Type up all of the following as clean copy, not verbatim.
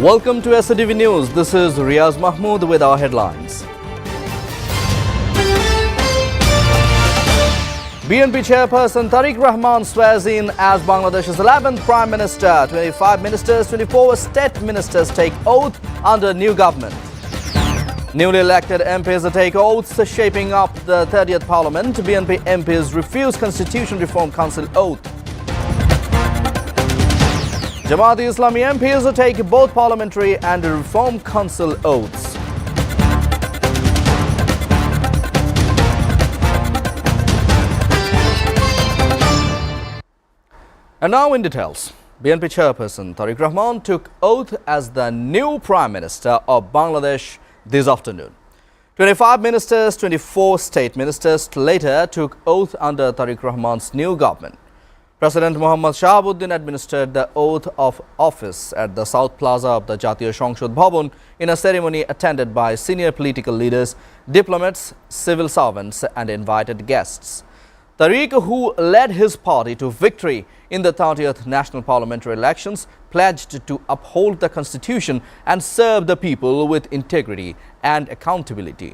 Welcome to SATV News. This is Riaz Mahmood with our headlines. BNP chairperson Tariq Rahman swears in as Bangladesh's 11th Prime Minister. 25 ministers, 24 state ministers take oath under new government. Newly elected MPs take oaths shaping up the 30th Parliament. BNP MPs refuse Constitution Reform Council oath. Jamaat-e-Islami MPs take both Parliamentary and Reform Council oaths. And now in details. BNP chairperson Tariq Rahman took oath as the new Prime Minister of Bangladesh this afternoon. 25 ministers, 24 state ministers later took oath under Tariq Rahman's new government. President Muhammad Shahabuddin administered the oath of office at the South Plaza of the Jatiya সংসদ Bhavan in a ceremony attended by senior political leaders, diplomats, civil servants and invited guests. Tariq, who led his party to victory in the 30th national parliamentary elections, pledged to uphold the constitution and serve the people with integrity and accountability.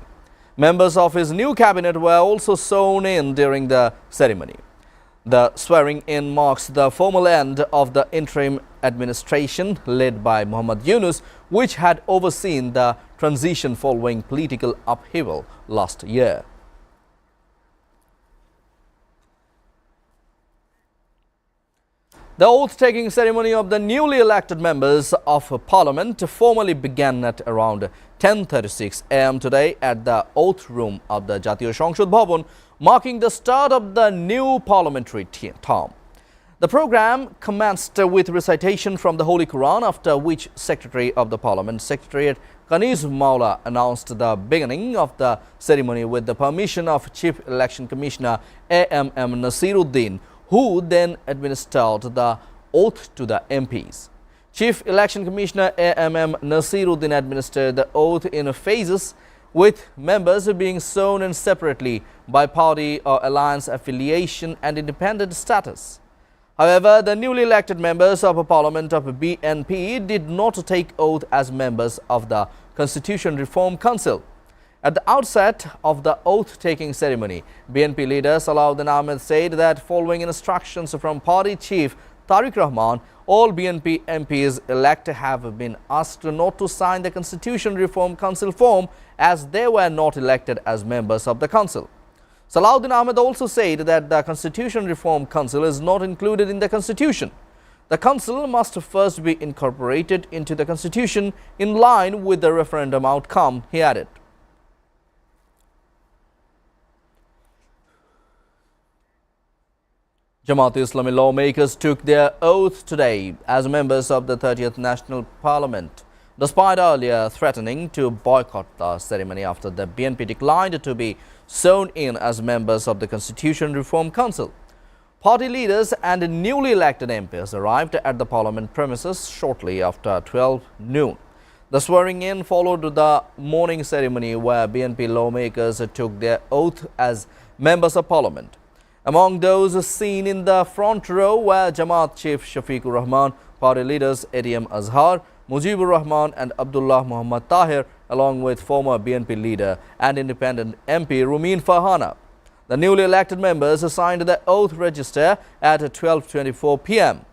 Members of his new cabinet were also sworn in during the ceremony. The swearing-in marks the formal end of the interim administration led by Muhammad Yunus, which had overseen the transition following political upheaval last year. The oath-taking ceremony of the newly elected members of Parliament formally began at around 10:36 am today at the oath room of the Jatiya সংসদ Bhavan, marking the start of the new parliamentary term. The program commenced with recitation from the Holy Quran, after which Secretary of the Parliament Secretariat Kaniz Maula announced the beginning of the ceremony with the permission of Chief Election Commissioner A.M.M. Nasiruddin, who then administered the oath to the MPs. Chief Election Commissioner A.M.M. Nasiruddin administered the oath in phases, with members being sworn in separately by party or alliance affiliation and independent status. However, the newly elected members of Parliament of BNP did not take oath as members of the Constitution Reform Council. At the outset of the oath-taking ceremony, BNP leader Salahuddin Ahmed said that following instructions from party chief Tariq Rahman, all BNP MPs elect have been asked not to sign the Constitution Reform Council form, as they were not elected as members of the council. Salahuddin Ahmed also said that the Constitution Reform Council is not included in the Constitution. The council must first be incorporated into the Constitution in line with the referendum outcome, he added. Jamaat-e-Islami lawmakers took their oath today as members of the 30th National Parliament, despite earlier threatening to boycott the ceremony after the BNP declined to be sworn in as members of the Constitution Reform Council. Party leaders and newly elected MPs arrived at the Parliament premises shortly after 12 noon. The swearing-in followed the morning ceremony where BNP lawmakers took their oath as members of Parliament. Among those seen in the front row were Jamaat Chief Shafiqur Rahman, party leaders ADM Azhar, Mujibur Rahman and Abdullah Muhammad Tahir, along with former BNP leader and independent MP Rumin Farhana. The newly elected members signed the oath register at 12:24 p.m.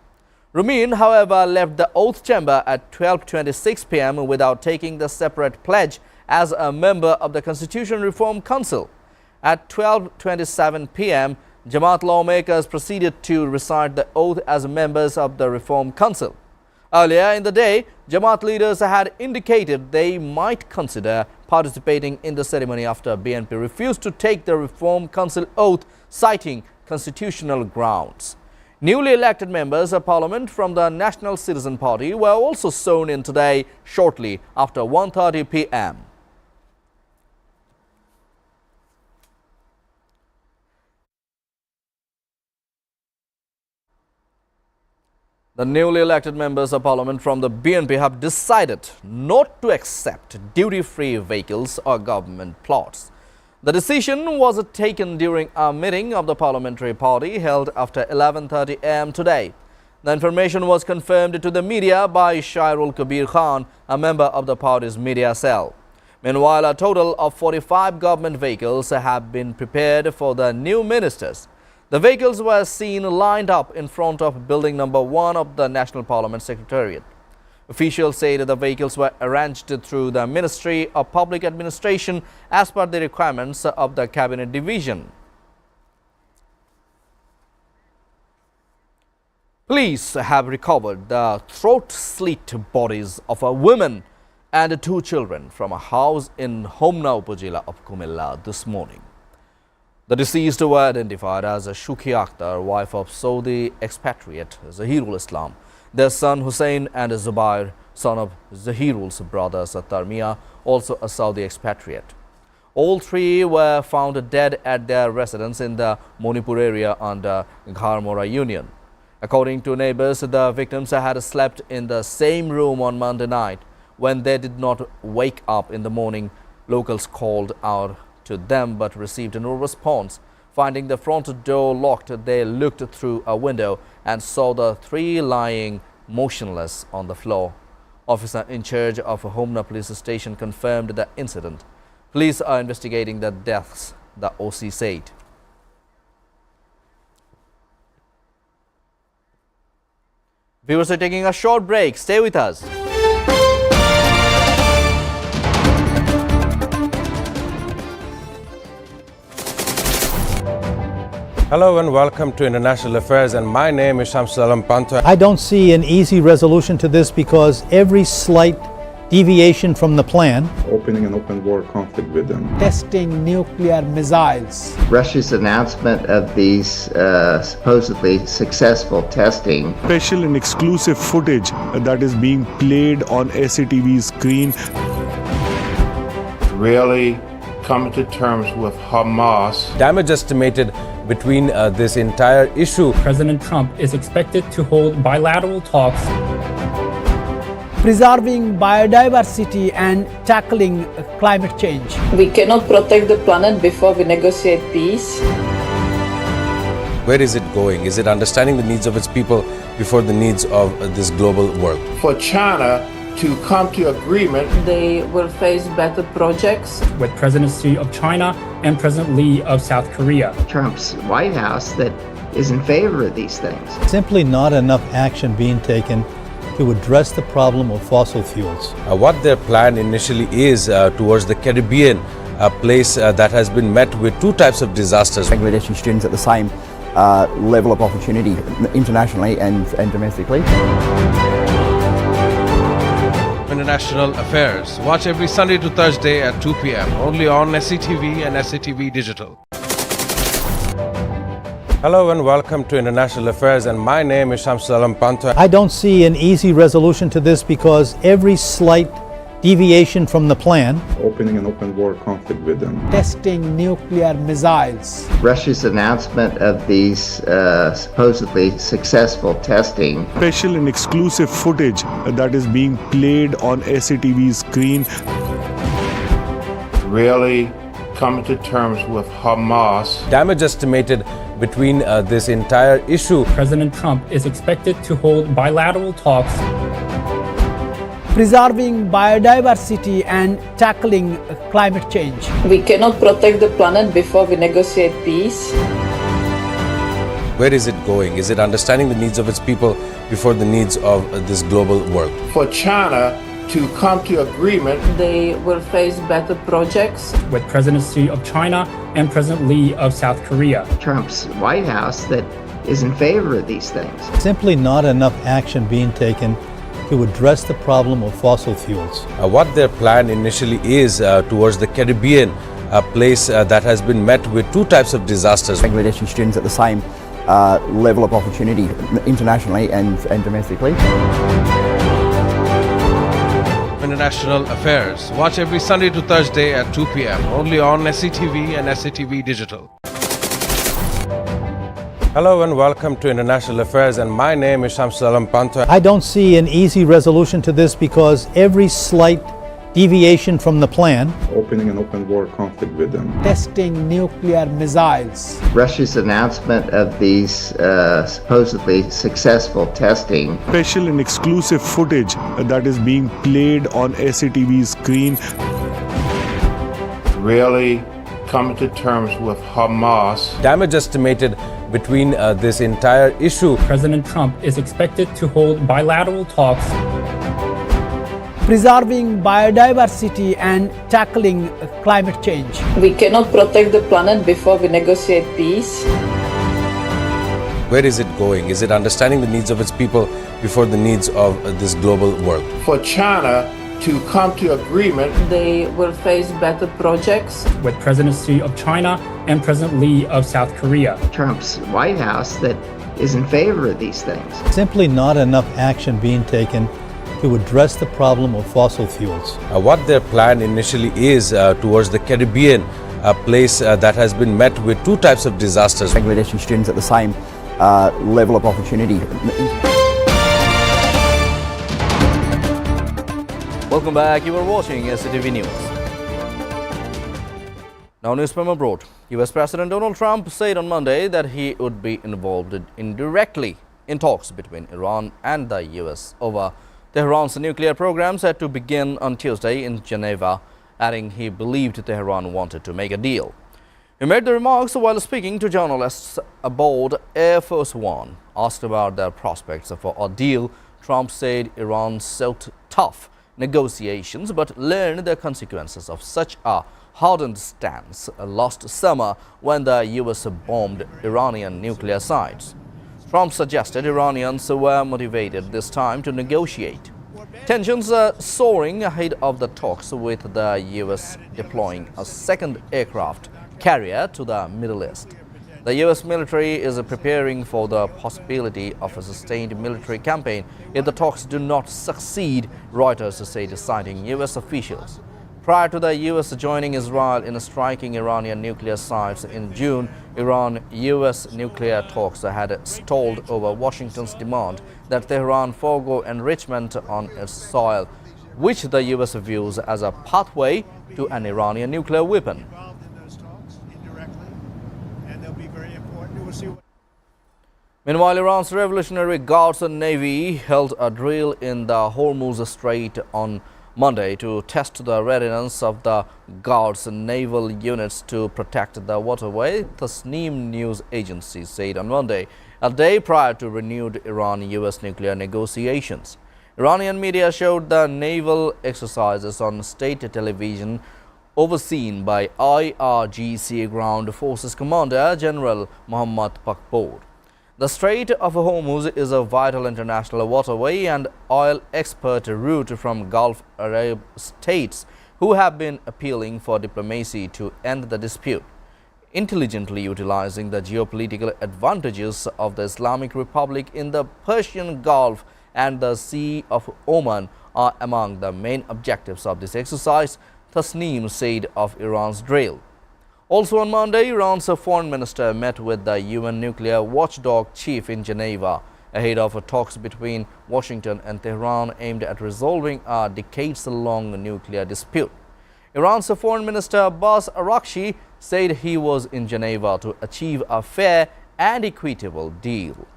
Rumin, however, left the oath chamber at 12:26 p.m. without taking the separate pledge as a member of the Constitution Reform Council. At 12:27 p.m., Jamaat lawmakers proceeded to recite the oath as members of the Reform Council. Earlier in the day, Jamaat leaders had indicated they might consider participating in the ceremony after BNP refused to take the Reform Council oath, citing constitutional grounds. Newly elected members of Parliament from the National Citizen Party were also sworn in today shortly after 1:30 p.m. The newly elected members of Parliament from the BNP have decided not to accept duty-free vehicles or government plots. The decision was taken during a meeting of the parliamentary party held after 11:30 am today. The information was confirmed to the media by Shairul Kabir Khan, a member of the party's media cell. Meanwhile, a total of 45 government vehicles have been prepared for the new ministers. The vehicles were seen lined up in front of building number 1 of the National Parliament Secretariat. Officials said the vehicles were arranged through the Ministry of Public Administration as per the requirements of the Cabinet Division. Police have recovered the throat-slit bodies of a woman and 2 children from a house in Homna Upazila of Kumilla this morning. The deceased were identified as Shukhi Akhtar, wife of Saudi expatriate Zahirul Islam, their son Hussein, and Zubair, son of Zahirul's brother Sattar Mia, also a Saudi expatriate. All 3 were found dead at their residence in the Monipur area under Gharmora Union. According to neighbors, the victims had slept in the same room on Monday night. When they did not wake up in the morning, locals called out to them but received no response. Finding the front door locked, they looked through a window and saw the 3 lying motionless on the floor. Officer in charge of Homna police station confirmed the incident. Police are investigating the deaths, the OC said. Viewers are taking a short break. Stay with us. Hello and welcome to International Affairs, and my name is Shamsul Alam Pantha. I don't see an easy resolution to this because every slight deviation from the plan, opening an open war conflict with them, testing nuclear missiles, Russia's announcement of these supposedly successful testing, special and exclusive footage that is being played on SATV screen, really come to terms with Hamas. Damage estimated between this entire issue. President Trump is expected to hold bilateral talks. preserving biodiversity and tackling climate change. We cannot protect the planet before we negotiate peace. Where is it going? Is it understanding the needs of its people before the needs of this global world? For China to come to agreement, They will face better projects. With President Xi of China and President Lee of South Korea. Trump's White House that is in favor of these things. simply not enough action being taken to address the problem of fossil fuels. What their plan initially is towards the Caribbean, a place that has been met with 2 types of disasters. Bangladeshi students at the same level of opportunity internationally and domestically. International Affairs. Watch every Sunday to Thursday at 2 p.m. only on SATV and SATV Digital. Hello and welcome to International Affairs, and my name is Shamsul Alam Pantha. I don't see an easy resolution to this because every slight deviation from the plan, opening an open war conflict with them, testing nuclear missiles, Russia's announcement of these supposedly successful testing, special and exclusive footage that is being played on SATV screen, really come to terms with Hamas. Damage estimated between this entire issue. President Trump is expected to hold bilateral talks. preserving biodiversity and tackling climate change. We cannot protect the planet before we negotiate peace. Where is it going? Is it understanding the needs of its people before the needs of this global world? For China to come to agreement, They will face better projects. With President Xi of China and President Lee of South Korea. Trump's White House that is in favor of these things. simply not enough action being taken to address the problem of fossil fuels. What their plan initially is towards the Caribbean, a place that has been met with 2 types of disasters. Bangladeshi students at the same level of opportunity internationally and domestically. International Affairs. Watch every Sunday to Thursday at 2 p.m. only on SATV and SATV Digital. Hello and welcome to International Affairs, and my name is Shamsul Alam Pantha. I don't see an easy resolution to this because every slight deviation from the plan. Opening an open war conflict with them. testing nuclear missiles. Russia's announcement of these supposedly successful testing. Special and exclusive footage that is being played on SATV screen. Really coming to terms with Hamas. Damage estimated between this entire issue. President Trump is expected to hold bilateral talks. Preserving biodiversity and tackling climate change. We cannot protect the planet before we negotiate peace. Where is it going? Is it understanding the needs of its people before the needs of this global world? For China to come to agreement, They will face better projects. With President Xi of China and President Lee of South Korea. Trump's White House that is in favor of these things. Simply not enough action being taken to address the problem of fossil fuels. What their plan initially is towards the Caribbean, a place that has been met with two types of disasters. Bangladeshi students at the same level of opportunity. Welcome back. You are watching SATV News. Now, news from abroad. US President Donald Trump said on Monday that he would be involved indirectly in talks between Iran and the US over Tehran's nuclear program set to begin on Tuesday in Geneva, adding he believed Tehran wanted to make a deal. He made the remarks while speaking to journalists aboard Air Force One. Asked about their prospects for a deal, Trump said Iran sought tough negotiations but learned the consequences of such a hardened stance last summer when the US bombed Iranian nuclear sites. Trump suggested Iranians were motivated this time to negotiate. Tensions are soaring ahead of the talks, with the US deploying a second aircraft carrier to the Middle East. The US military is preparing for the possibility of a sustained military campaign if the talks do not succeed, Reuters said, citing US officials. Prior to the US joining Israel in striking Iranian nuclear sites in June, Iran-US nuclear talks had stalled over Washington's demand that Tehran forego enrichment on its soil, which the US views as a pathway to an Iranian nuclear weapon. Meanwhile, Iran's Revolutionary Guards Navy held a drill in the Hormuz Strait on Monday to test the readiness of the Guards' naval units to protect the waterway, Tasnim news agency said on Monday, a day prior to renewed Iran-US nuclear negotiations. Iranian media showed the naval exercises on state television, overseen by IRGC Ground Forces Commander General Mohammad Pakpour. The Strait of Hormuz is a vital international waterway and oil export route from Gulf Arab states who have been appealing for diplomacy to end the dispute. Intelligently utilizing the geopolitical advantages of the Islamic Republic in the Persian Gulf and the Sea of Oman are among the main objectives of this exercise, Tasnim said of Iran's drill. Also on Monday, Iran's foreign minister met with the UN nuclear watchdog chief in Geneva ahead of talks between Washington and Tehran aimed at resolving a decades-long nuclear dispute. Iran's foreign minister Abbas Araghchi said he was in Geneva to achieve a fair and equitable deal.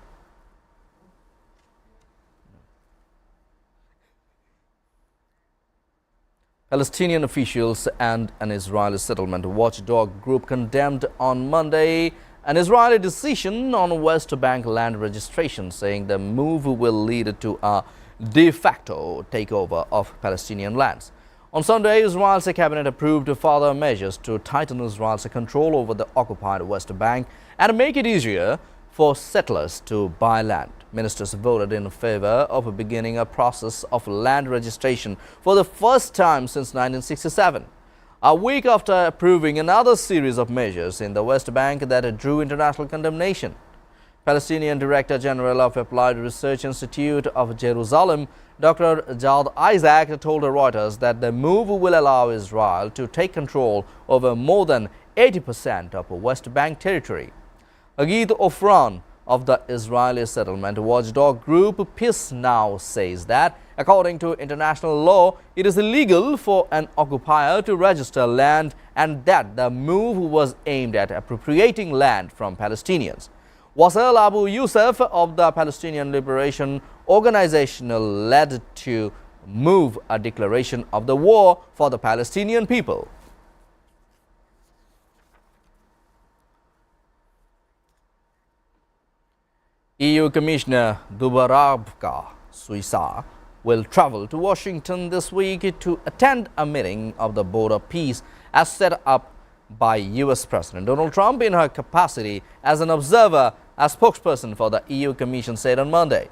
Palestinian officials and an Israeli settlement watchdog group condemned on Monday an Israeli decision on West Bank land registration, saying the move will lead to a de facto takeover of Palestinian lands. On Sunday, Israel's cabinet approved further measures to tighten Israel's control over the occupied West Bank and make it easier for settlers to buy land. Ministers voted in favor of beginning a process of land registration for the first time since 1967, a week after approving another series of measures in the West Bank that drew international condemnation. Palestinian Director General of Applied Research Institute of Jerusalem, Dr. Jad Isaac, told Reuters that the move will allow Israel to take control over more than 80% of West Bank territory. Agit Ofran, of the Israeli settlement watchdog group Peace Now says that, according to international law, it is illegal for an occupier to register land and that the move was aimed at appropriating land from Palestinians. Wasel Abu Yusuf of the Palestinian Liberation Organization led to move a declaration of the war for the Palestinian people. EU Commissioner Dubravka Suisa will travel to Washington this week to attend a meeting of the Board of Peace as set up by US President Donald Trump in her capacity as an observer, as spokesperson for the EU Commission said on Monday.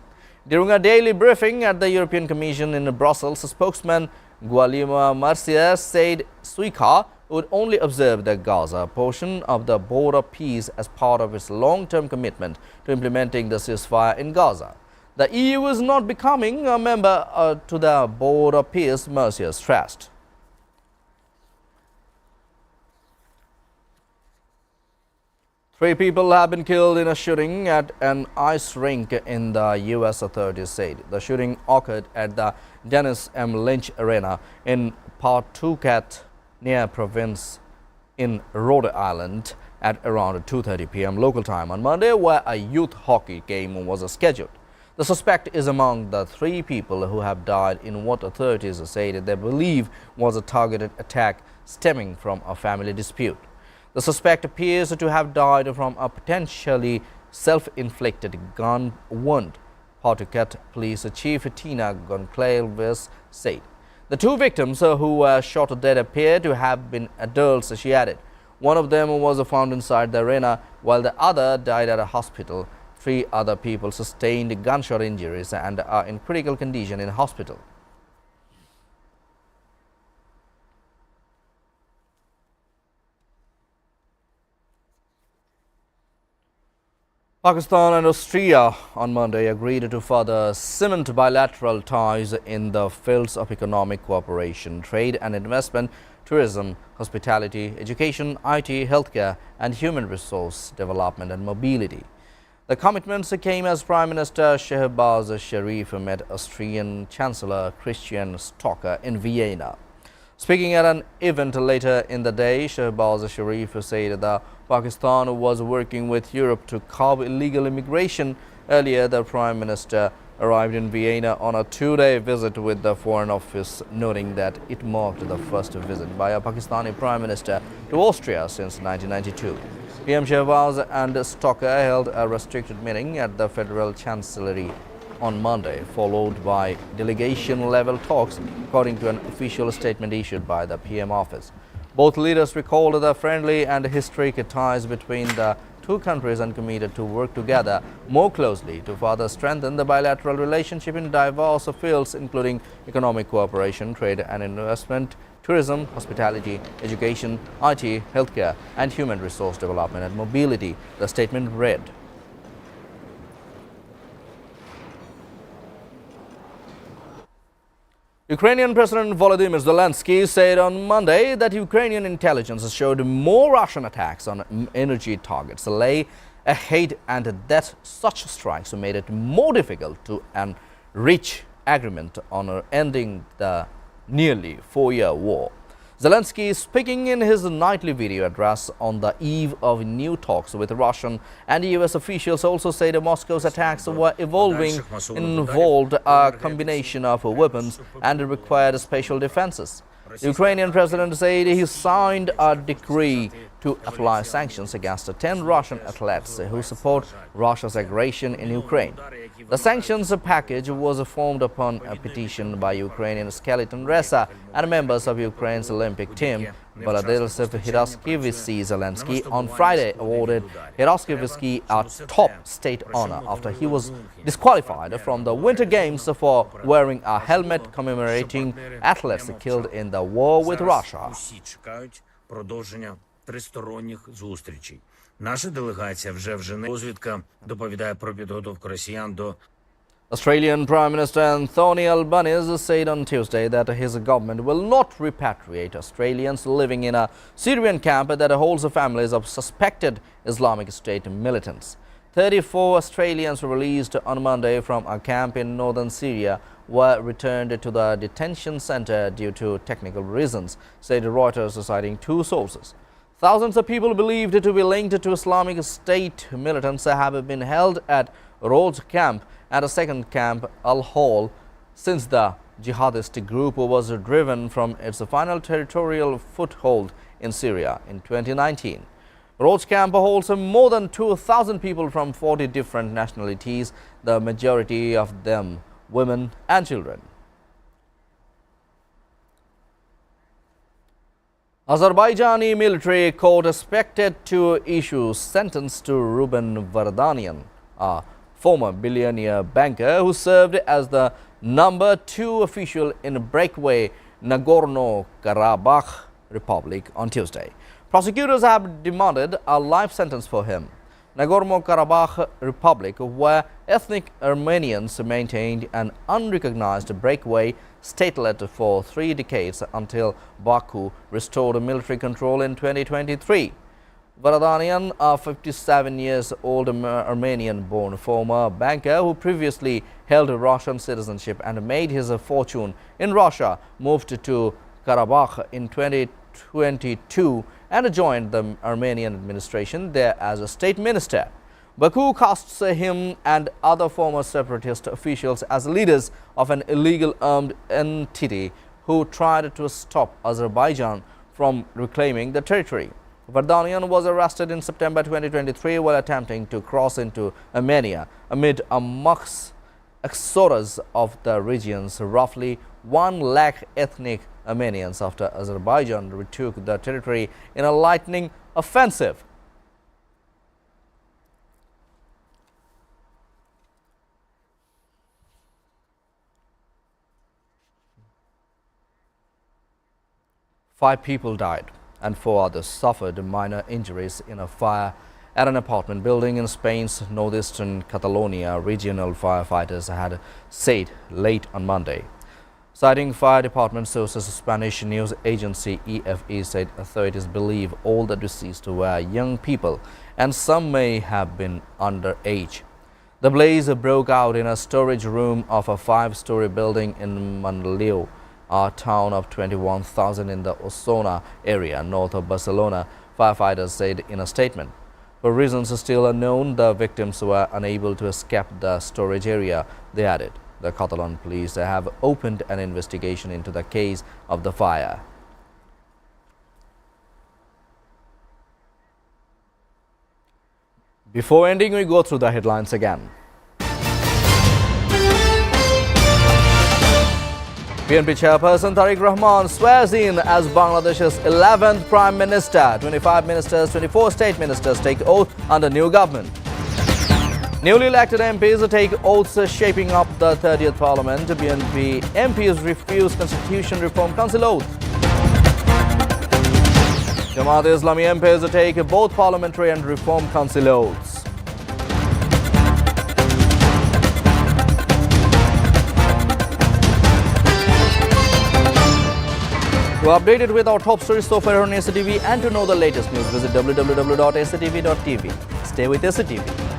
During a daily briefing at the European Commission in Brussels, spokesman Guillermo Marcier said Suica would only observe the Gaza portion of the Board of Peace as part of its long-term commitment to implementing the ceasefire in Gaza. The EU is not becoming a member to the Board of Peace, Mercier stressed. Three people have been killed in a shooting at an ice rink in the U.S. authorities said. The shooting occurred at the Dennis M. Lynch Arena in Pawtucket, near Providence in Rhode Island at around 2:30 p.m. local time on Monday, where a youth hockey game was scheduled. The suspect is among the three people who have died in what authorities said they believe was a targeted attack stemming from a family dispute. The suspect appears to have died from a potentially self-inflicted gun wound, Pawtucket Police Chief Tina Goncalves said. The two victims who were shot dead appear to have been adults, she added. One of them was found inside the arena, while the other died at a hospital. Three other people sustained gunshot injuries and are in critical condition in hospital. Pakistan and Austria on Monday agreed to further cement bilateral ties in the fields of economic cooperation, trade and investment, tourism, hospitality, education, IT, healthcare and human resource development and mobility. The commitments came as Prime Minister Shehbaz Sharif met Austrian Chancellor Christian Stocker in Vienna. Speaking at an event later in the day, Shehbaz Sharif said that Pakistan was working with Europe to curb illegal immigration. Earlier, the Prime Minister arrived in Vienna on a two-day visit with the Foreign Office, noting that it marked the first visit by a Pakistani Prime Minister to Austria since 1992. PM Shehbaz and Stocker held a restricted meeting at the Federal Chancellery on Monday, followed by delegation-level talks, according to an official statement issued by the PM office. Both leaders recalled the friendly and historic ties between the two countries and committed to work together more closely to further strengthen the bilateral relationship in diverse fields, including economic cooperation, trade and investment, tourism, hospitality, education, IT, healthcare and human resource development and mobility, the statement read. Ukrainian President Volodymyr Zelensky said on Monday that Ukrainian intelligence showed more Russian attacks on energy targets lay ahead and that such strikes made it more difficult to reach agreement on ending the nearly four-year war. Zelensky, speaking in his nightly video address on the eve of new talks with Russian and US officials, also said Moscow's attacks were involved a combination of weapons and required special defenses. The Ukrainian president said he signed a decree to apply sanctions against 10 Russian athletes who support Russia's aggression in Ukraine. The sanctions package was formed upon a petition by Ukrainian skeleton wrestler and members of Ukraine's Olympic team. Volodymyr Hiroshkivsky Zelensky on Friday awarded Hiroshkivsky a top state honor after he was disqualified from the Winter Games for wearing a helmet commemorating athletes killed in the war with Russia. Тристоронніх зустрічей. Наша делегація вже в Женеві. Розвідка доповідає про підготовку росіян до Australian Prime Minister Anthony Albanese said on Tuesday that his government will not repatriate Australians living in a Syrian camp that holds families of suspected Islamic State militants. 34 Australians released on Monday from a camp in northern Syria were returned to the detention center due to technical reasons, said Reuters, citing two sources. Thousands of people believed to be linked to Islamic State militants have been held at Rhodes camp and a second camp, Al-Hol, since the jihadist group was driven from its final territorial foothold in Syria in 2019. Rhodes camp holds more than 2,000 people from 40 different nationalities, the majority of them women and children. Azerbaijani military court expected to issue sentence to Ruben Vardanian, a former billionaire banker who served as the number 2 official in breakaway Nagorno-Karabakh Republic on Tuesday. Prosecutors have demanded a life sentence for him. Nagorno-Karabakh Republic, where ethnic Armenians maintained an unrecognized breakaway statelet for 3 decades until Baku restored military control in 2023. Varadanian, a 57-year-old Armenian-born former banker who previously held Russian citizenship and made his fortune in Russia, moved to Karabakh in 2022 and joined the Armenian administration there as a state minister. Baku casts him and other former separatist officials as leaders of an illegal armed entity who tried to stop Azerbaijan from reclaiming the territory. Vardanian was arrested in September 2023 while attempting to cross into Armenia amid a mass exodus of the region's roughly 1 lakh ethnic Armenians after Azerbaijan retook the territory in a lightning offensive. Five people died and 4 others suffered minor injuries in a fire at an apartment building in Spain's northeastern Catalonia, regional firefighters had said late on Monday. Citing fire department sources, Spanish news agency EFE said authorities believe all the deceased were young people and some may have been underage. The blaze broke out in a storage room of a 5-story building in Manlleu, a town of 21,000 in the Osona area, north of Barcelona, firefighters said in a statement. For reasons still unknown, the victims were unable to escape the storage area, they added. The Catalan police have opened an investigation into the cause of the fire. Before ending, we go through the headlines again. PNP chairperson Tariq Rahman swears in as Bangladesh's 11th Prime Minister. 25 ministers, 24 state ministers take oath under new government. Newly elected MPs take oaths shaping up the 30th Parliament. PNP MPs refuse Constitution Reform Council oath. Jamaat-e-Islami MPs take both Parliamentary and Reform Council oaths. To update it with our top stories so far on SATV and to know the latest news, visit www.satv.tv. Stay with SATV.